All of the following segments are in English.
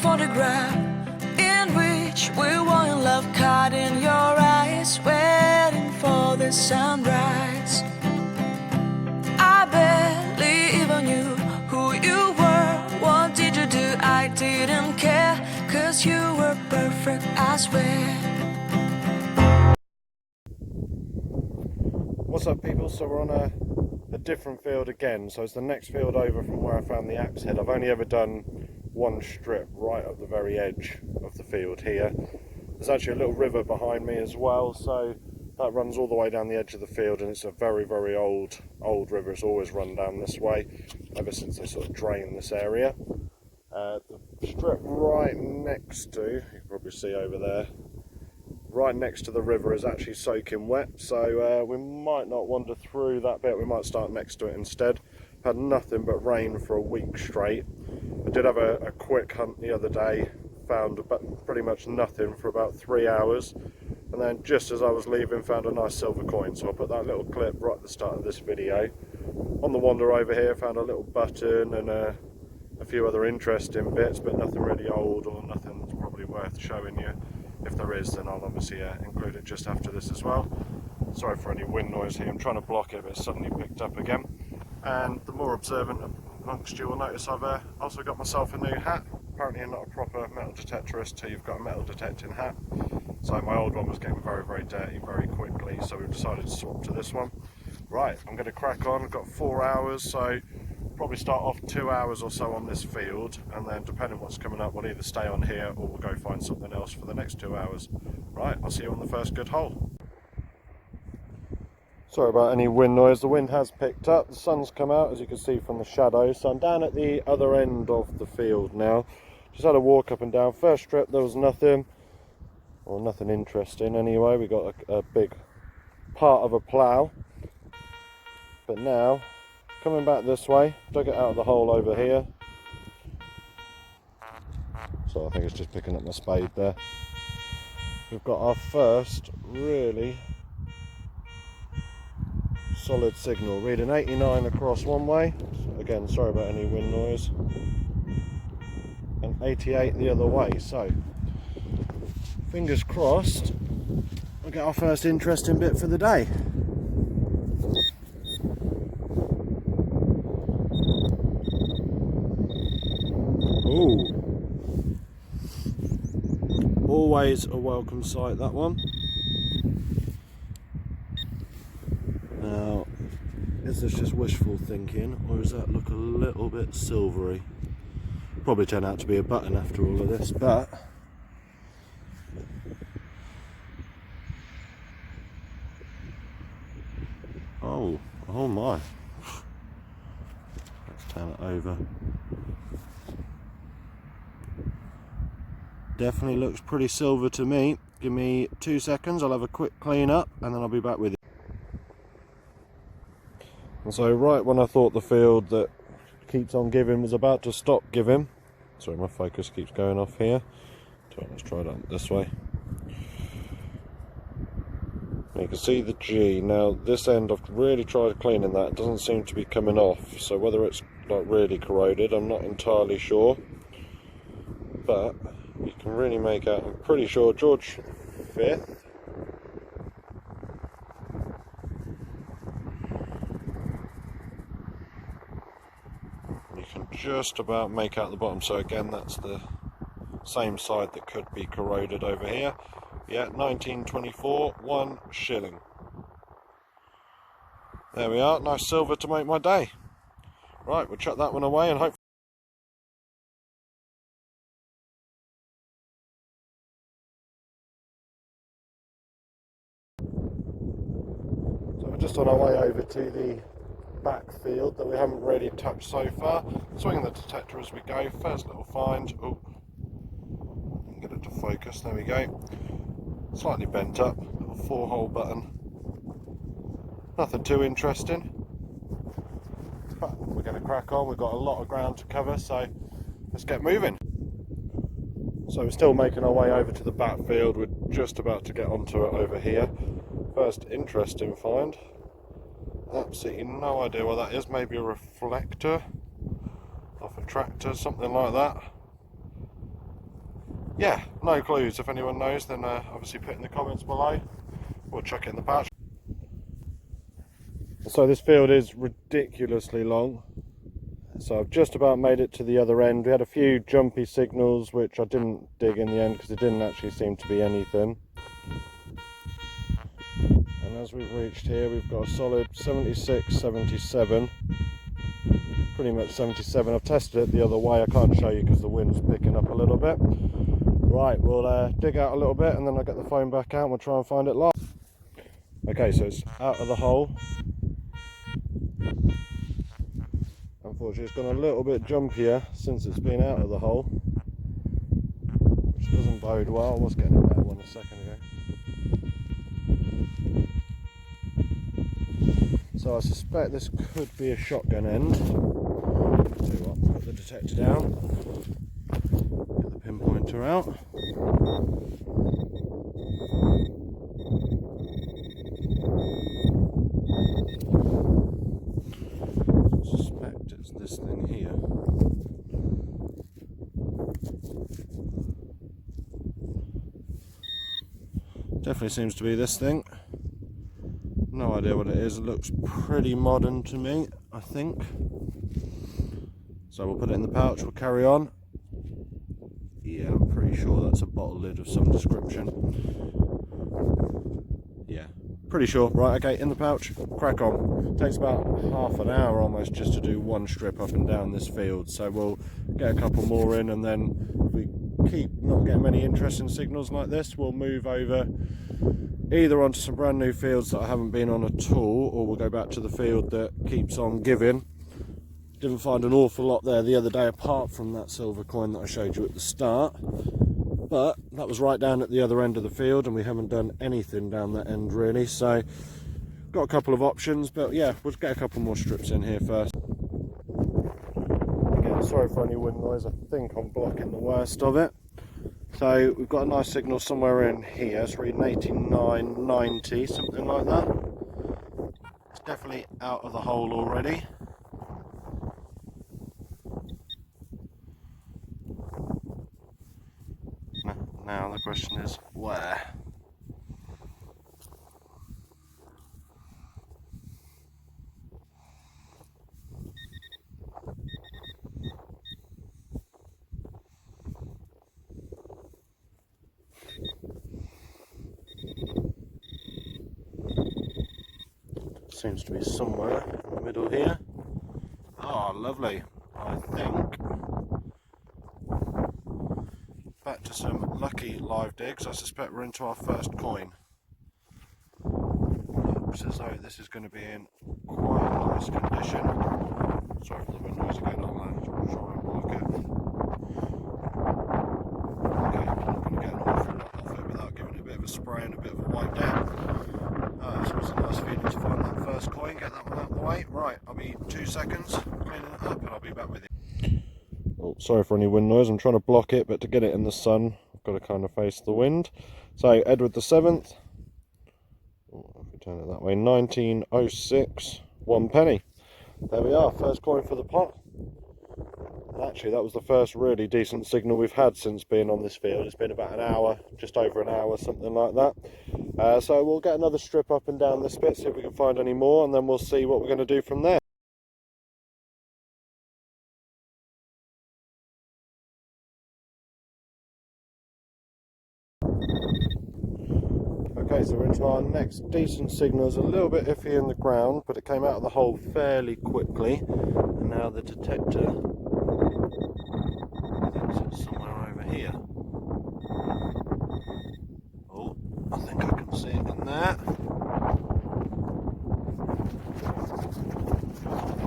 photograph in which we were in love, caught in your eyes, waiting for the sunrise. I barely even knew who you were. What did you do? I didn't care, 'cause you were perfect, I swear. What's up, people? So we're on a different field again. So it's the next field over from where I found the axe head. I've only ever done one strip right at the very edge of the field here. There's actually a little river behind me as well, so that runs all the way down the edge of the field, and it's a very, very old river. It's always run down this way ever since they sort of drained this area. The strip right next to, you can probably see over there, right next to the river is actually soaking wet, so we might not wander through that bit. We might start next to it instead. Had nothing but rain for a week straight. I did have a quick hunt the other day, found pretty much nothing for about 3 hours, and then just as I was leaving found a nice silver coin, so I'll put that little clip right at the start of this video. On the wander over here found a little button and a few other interesting bits, but nothing really old or nothing that's probably worth showing you. If there is, then I'll obviously include it just after this as well. Sorry for any wind noise here, I'm trying to block it, but it's suddenly picked up again. And the more observant amongst you will notice I've also got myself a new hat. Apparently I'm not a proper metal detectorist till you've got a metal detecting hat. So my old one was getting very, very dirty very quickly, so we've decided to swap to this one. Right, I'm going to crack on. I've got 4 hours, so probably start off 2 hours or so on this field, and then depending what's coming up, we'll either stay on here or we'll go find something else for the next 2 hours. Right, I'll see you on the first good hole. Sorry about any wind noise. The wind has picked up, the sun's come out as you can see from the shadows, so I'm down at the other end of the field now. Just had a walk up and down. First strip there was nothing, or nothing interesting anyway. We got a big part of a plough, but now coming back this way, dug it out of the hole over here, so I think it's just picking up my spade there. We've got our first really solid signal, reading 89 across one way, again sorry about any wind noise, and 88 the other way, so fingers crossed we'll get our first interesting bit for the day. Ooh, always a welcome sight, that one. Now, is this just wishful thinking, or does that look a little bit silvery? Probably turn out to be a button after all of this, but oh my, let's turn it over. Definitely looks pretty silver to me. Give me 2 seconds, I'll have a quick clean up and then I'll be back with you. And so right when I thought the field that keeps on giving was about to stop giving, sorry my focus keeps going off here, so let's try that this way. You can see the G. Now this end I've really tried cleaning that, it doesn't seem to be coming off, so whether it's like really corroded I'm not entirely sure, but you can really make out, I'm pretty sure George V. You can just about make out the bottom, so again that's the same side that could be corroded over here. Yeah, 1924, 1 shilling. There we are, nice silver to make my day. Right, we'll chuck that one away and hope. So we're just on our way over to the back field that we haven't really touched so far. Swinging the detector as we go. First little find. Oh, get it to focus. There we go. Slightly bent up. Little 4-hole button. Nothing too interesting. But we're going to crack on. We've got a lot of ground to cover, so let's get moving. So we're still making our way over to the back field. We're just about to get onto it over here. First interesting find. Absolutely no idea what that is. Maybe a reflector off a tractor, something like that. yeah, no clues. If anyone knows, then obviously put in the comments below. We'll chuck it in the pouch. So this field is ridiculously long. So I've just about made it to the other end. We had a few jumpy signals which I didn't dig in the end because it didn't actually seem to be anything. And as we've reached here, we've got a solid 76, 77. Pretty much 77. I've tested it the other way. I can't show you because the wind's picking up a little bit. Right, we'll dig out a little bit and then I'll get the phone back out and we'll try and find it live. Okay, so it's out of the hole. Unfortunately, it's gone a little bit jumpier since it's been out of the hole, which doesn't bode well. I was getting a better one a second ago. So I suspect this could be a shotgun end. Tell you what, put the detector down, get the pinpointer out. I suspect it's this thing here. Definitely seems to be this thing. No idea what it is. It looks pretty modern to me, I think. So we'll put it in the pouch, we'll carry on. Yeah, I'm pretty sure that's a bottle lid of some description. Yeah, pretty sure. Right, okay, in the pouch, crack on. Takes about half an hour almost just to do one strip up and down this field. So we'll get a couple more in, and then if we keep not getting many interesting signals like this, we'll move over either onto some brand new fields that I haven't been on at all, or we'll go back to the field that keeps on giving. Didn't find an awful lot there the other day apart from that silver coin that I showed you at the start, but that was right down at the other end of the field and we haven't done anything down that end really, so got a couple of options. But yeah, we'll get a couple more strips in here first. Again, sorry for any wind noise, I think I'm blocking the worst of it. So we've got a nice signal somewhere in here. It's reading 89, 90, something like that. It's definitely out of the hole already. Now the question is where? Seems to be somewhere in the middle here. Oh, lovely. I think back to some lucky live digs. I suspect we're into our first coin. Looks as though this is going to be in quite a nice condition. Sorry for the wind noise again, I'll try and block it. Okay, I'm not going to get an awful lot off it without giving it a bit of a spray and a bit of a wipe down. So it's a nice feeling to find that first coin, get that one out of the way. Right, I'll be 2 seconds cleaning it up and I'll be back with you. Oh, sorry for any wind noise, I'm trying to block it, but to get it in the sun I've got to kind of face the wind. So Edward the 7th, if we turn it that way, 1906, 1 penny. There we are, first coin for the pot. Actually, that was the first really decent signal we've had since being on this field. It's been about an hour, just over an hour, something like that. So we'll get another strip up and down this bit, see if we can find any more, and then we'll see what we're going to do from there. Okay, so we're into our next decent signal. It's a little bit iffy in the ground, but it came out of the hole fairly quickly. And now the detector thinks it's somewhere over here. Oh, I think I can see it in there.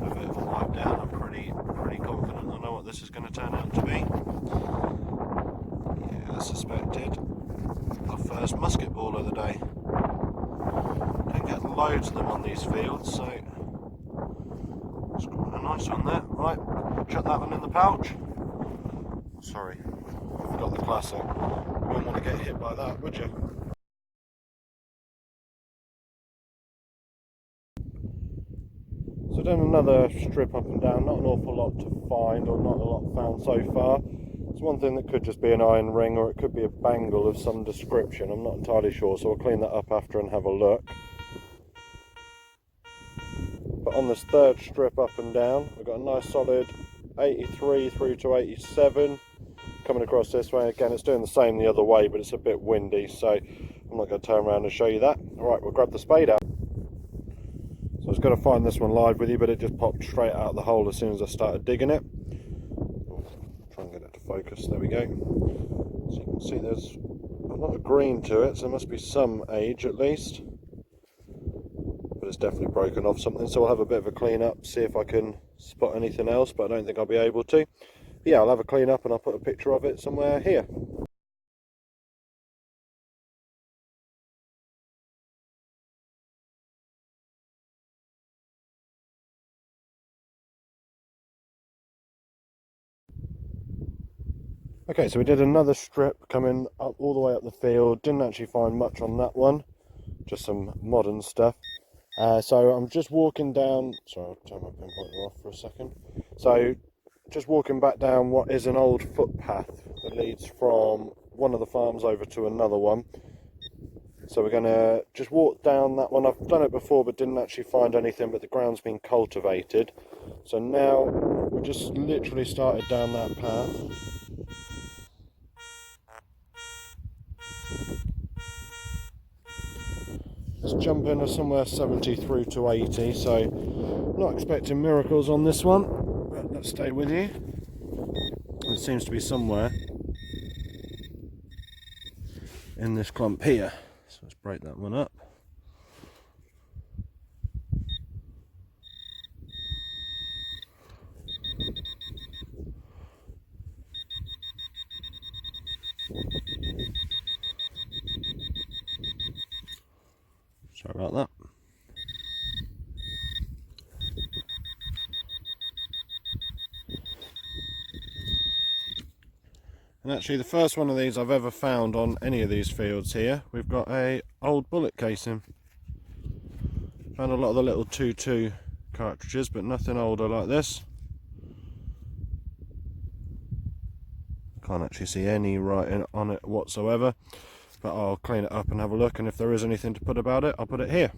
A bit of a wipe down. I'm pretty confident I know what this is going to turn out to be. Yeah, I suspected the first musket ball of the day. Don't get loads of them on these fields, so it's quite a nice one there. Right, chuck that one in the pouch. Sorry, I've got the classic. You wouldn't want to get hit by that, would you? So done another strip up and down, not an awful lot to find, or not a lot found so far. It's one thing that could just be an iron ring, or it could be a bangle of some description. I'm not entirely sure, so I'll clean that up after and have a look. But on this third strip up and down, we've got a nice solid 83 through to 87 coming across this way. Again, it's doing the same the other way, but it's a bit windy, so I'm not going to turn around and show you that. Alright, we'll grab the spade out. So I was going to find this one live with you, but it just popped straight out of the hole as soon as I started digging it. Try and get it to focus, there we go. So you can see there's a lot of green to it, so there must be some age at least. But it's definitely broken off something, so I'll have a bit of a clean up, see if I can spot anything else, but I don't think I'll be able to. But yeah, I'll have a clean up and I'll put a picture of it somewhere here. Okay, so we did another strip coming up all the way up the field. Didn't actually find much on that one, just some modern stuff. So I'm just walking down, sorry, I'll turn my pinpointer off for a second. So just walking back down what is an old footpath that leads from one of the farms over to another one. So we're going to just walk down that one. I've done it before but didn't actually find anything, but the ground's been cultivated. So now we just literally started down that path. Let's jump in somewhere 70 through to 80, so not expecting miracles on this one, but let's stay with you. It seems to be somewhere in this clump here, so let's break that one up. Sorry about that. And actually the first one of these I've ever found on any of these fields here. We've got a old bullet casing. Found a lot of the little 2.2 cartridges, but nothing older like this. Can't actually see any writing on it whatsoever, but I'll clean it up and have a look, and if there is anything to put about it, I'll put it here.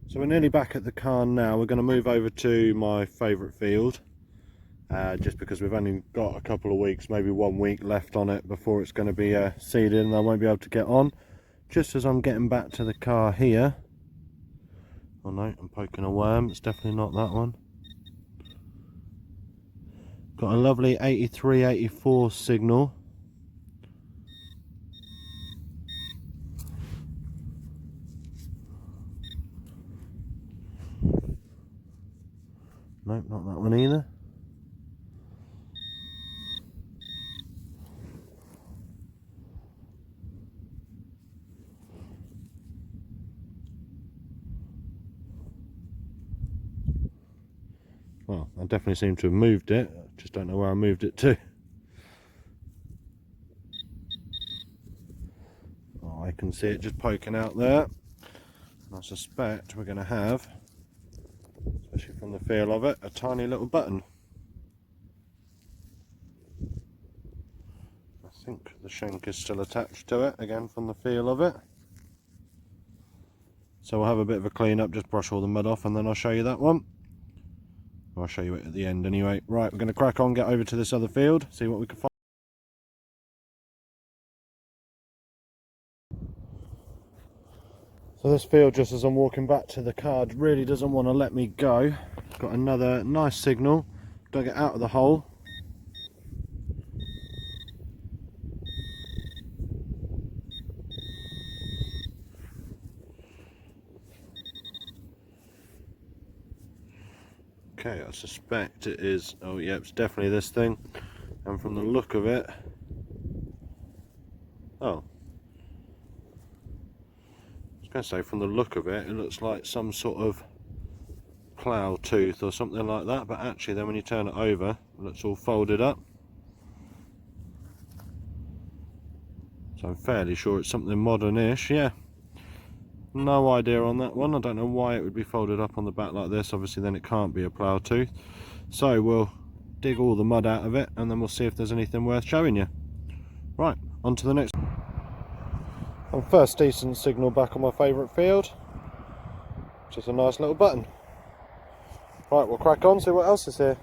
So we're nearly back at the cairn now. We're going to move over to my favourite field, just because we've only got a couple of weeks, maybe 1 week left on it before it's going to be seeded and I won't be able to get on. Just as I'm getting back to the car here, oh no, I'm poking a worm, it's definitely not that one. Got a lovely 83-84 signal. Nope, not that one either. Well, I definitely seem to have moved it, I just don't know where I moved it to. Oh, I can see it just poking out there. And I suspect we're going to have, especially from the feel of it, a tiny little button. I think the shank is still attached to it, again from the feel of it. So we'll have a bit of a clean up, just brush all the mud off, and then I'll show you that one. I'll show you it at the end anyway. Right, we're going to crack on, get over to this other field, see what we can find. So this field, just as I'm walking back to the car, really doesn't want to let me go. Got another nice signal, dug it out of the hole. Okay, I suspect it is, oh yeah, it's definitely this thing. And from the look of it, oh, I was going to say from the look of it, it looks like some sort of plough tooth or something like that, but actually then when you turn it over, it looks all folded up. So I'm fairly sure it's something modern-ish, yeah. No idea on that one. I don't know why it would be folded up on the back like this. Obviously then it can't be a plough tooth. So we'll dig all the mud out of it and then we'll see if there's anything worth showing you. Right, on to the next. And first decent signal back on my favourite field. Just a nice little button. Right, we'll crack on, see what else is here.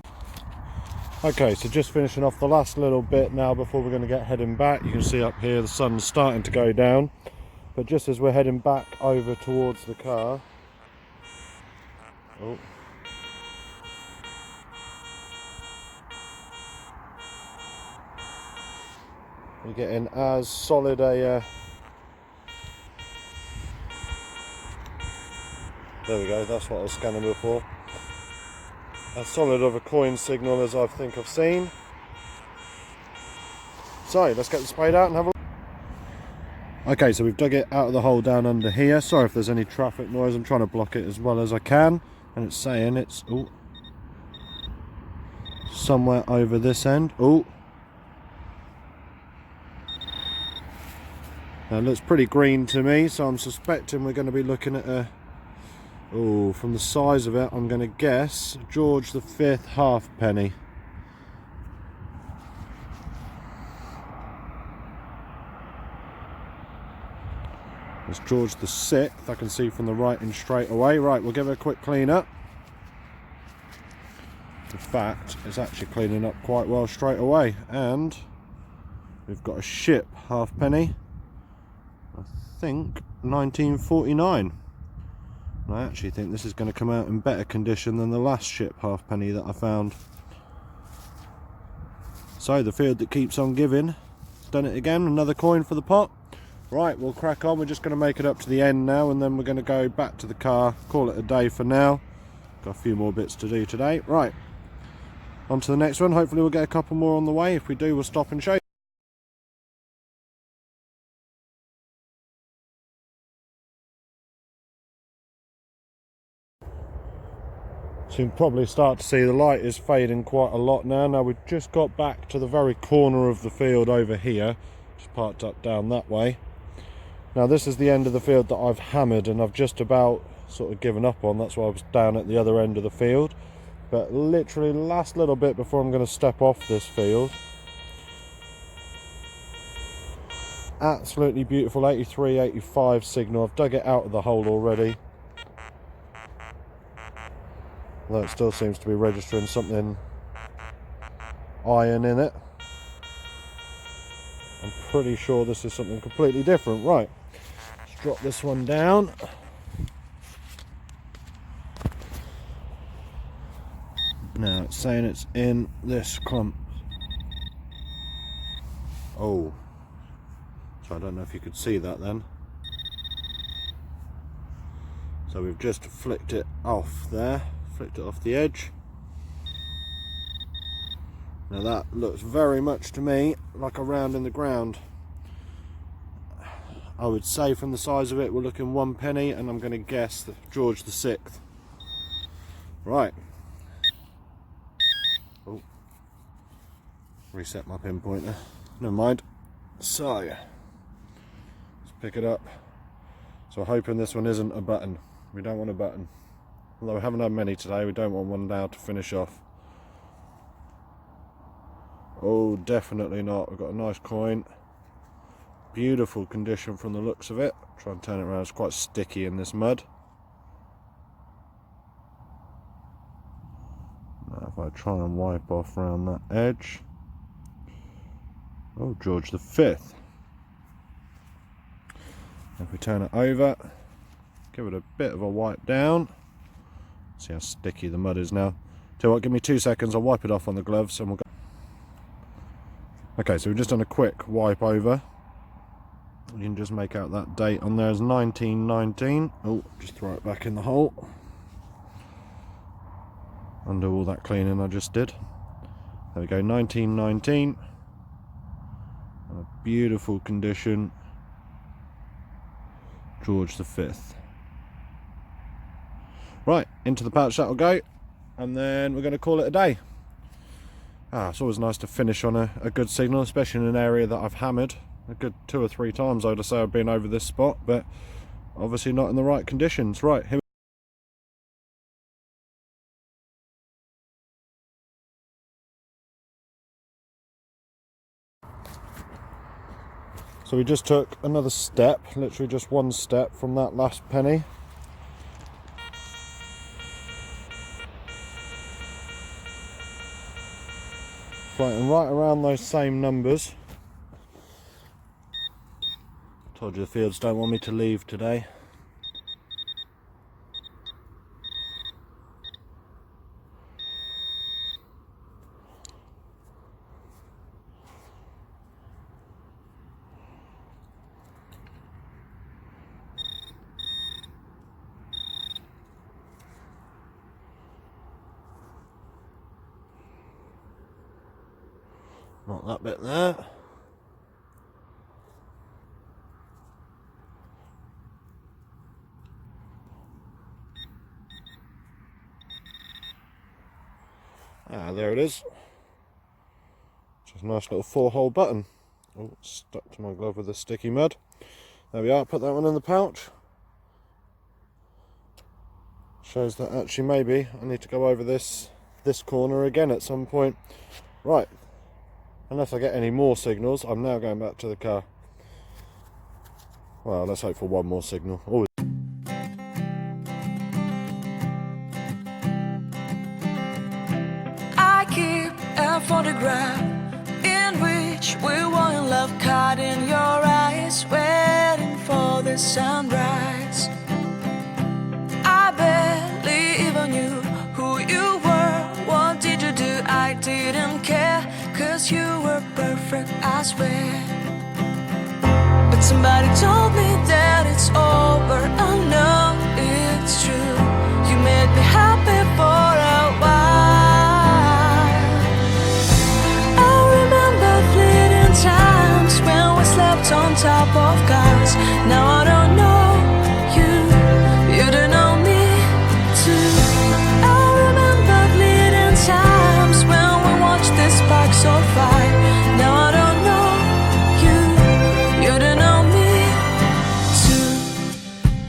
Okay, so just finishing off the last little bit now before we're going to get heading back. You can see up here the sun's starting to go down. But just as we're heading back over towards the car, oh, we're getting as solid a there we go, that's what I was scanning before, as solid of a coin signal as I think I've seen. So let's get the spade out and have a look. Okay, so we've dug it out of the hole down under here. Sorry if there's any traffic noise, I'm trying to block it as well as I can. And it's saying it's somewhere over this end. Oh, now it looks pretty green to me, so I'm suspecting we're going to be looking at a, from the size of it, I'm going to guess George V halfpenny. It's George VI, I can see from the writing straight away. Right, we'll give it a quick clean up. In fact, it's actually cleaning up quite well straight away. And we've got a ship halfpenny, I think 1949. And I actually think this is going to come out in better condition than the last ship halfpenny that I found. So the field that keeps on giving, done it again, another coin for the pot. Right, we'll crack on. We're just going to make it up to the end now and then we're going to go back to the car, call it a day for now. Got a few more bits to do today. Right, on to the next one. Hopefully we'll get a couple more on the way. If we do, we'll stop and show you. So you can probably start to see the light is fading quite a lot now. Now we've just got back to the very corner of the field over here. Just parked up down that way. Now this is the end of the field that I've hammered and I've just about sort of given up on. That's why I was down at the other end of the field. But literally last little bit before I'm going to step off this field. Absolutely beautiful 83, 85 signal. I've dug it out of the hole already. Although it still seems to be registering something iron in it. I'm pretty sure this is something completely different. Right, let's drop this one down. Now it's saying it's in this clump. Oh, so I don't know if you could see that then. So we've just flicked it off there, flicked it off the edge. Now that looks very much to me like a round in the ground. I would say from the size of it we're looking 1 penny, and I'm going to guess that George VI. Right. Oh, reset my pinpointer. Never mind. So let's pick it up. So I'm hoping this one isn't a button. We don't want a button. Although we haven't had many today, we don't want one now to finish off. Oh, definitely not. We've got a nice coin. Beautiful condition from the looks of it. Try and turn it around. It's quite sticky in this mud. Now if I try and wipe off around that edge. Oh, George V. If we turn it over, give it a bit of a wipe down. See how sticky the mud is now. Tell you what, give me 2 seconds. I'll wipe it off on the gloves and we'll go. Okay, so we've just done a quick wipe over. You can just make out that date on there is 1919. Oh, just throw it back in the hole. Under all that cleaning I just did. There we go, 1919. A beautiful condition. George V. Right, into the pouch that'll go. And then we're going to call it a day. It's always nice to finish on a good signal, especially in an area that I've hammered a good 2 or 3 times. I'd say I've been over this spot, but obviously not in the right conditions. Right, here so we just took another step, literally just one step from that last penny. Floating right around those same numbers. Told you the fields don't want me to leave today. Not that bit there. Ah, there it is. Just a nice little 4-hole button. Oh, stuck to my glove with the sticky mud. There we are, put that one in the pouch. Shows that actually maybe I need to go over this corner again at some point. Right, unless I get any more signals, I'm now going back to the car. Well, let's hope for one more signal. Always. I keep a photograph in which we were in love, caught in your eyes, waiting for the sunrise. I barely even knew who you were. What did you do? I didn't care, 'cause you were perfect, I swear. But somebody told me that it's over. I know it's true. You made me happy for a while. I remember fleeting times when we slept on top of cars. Now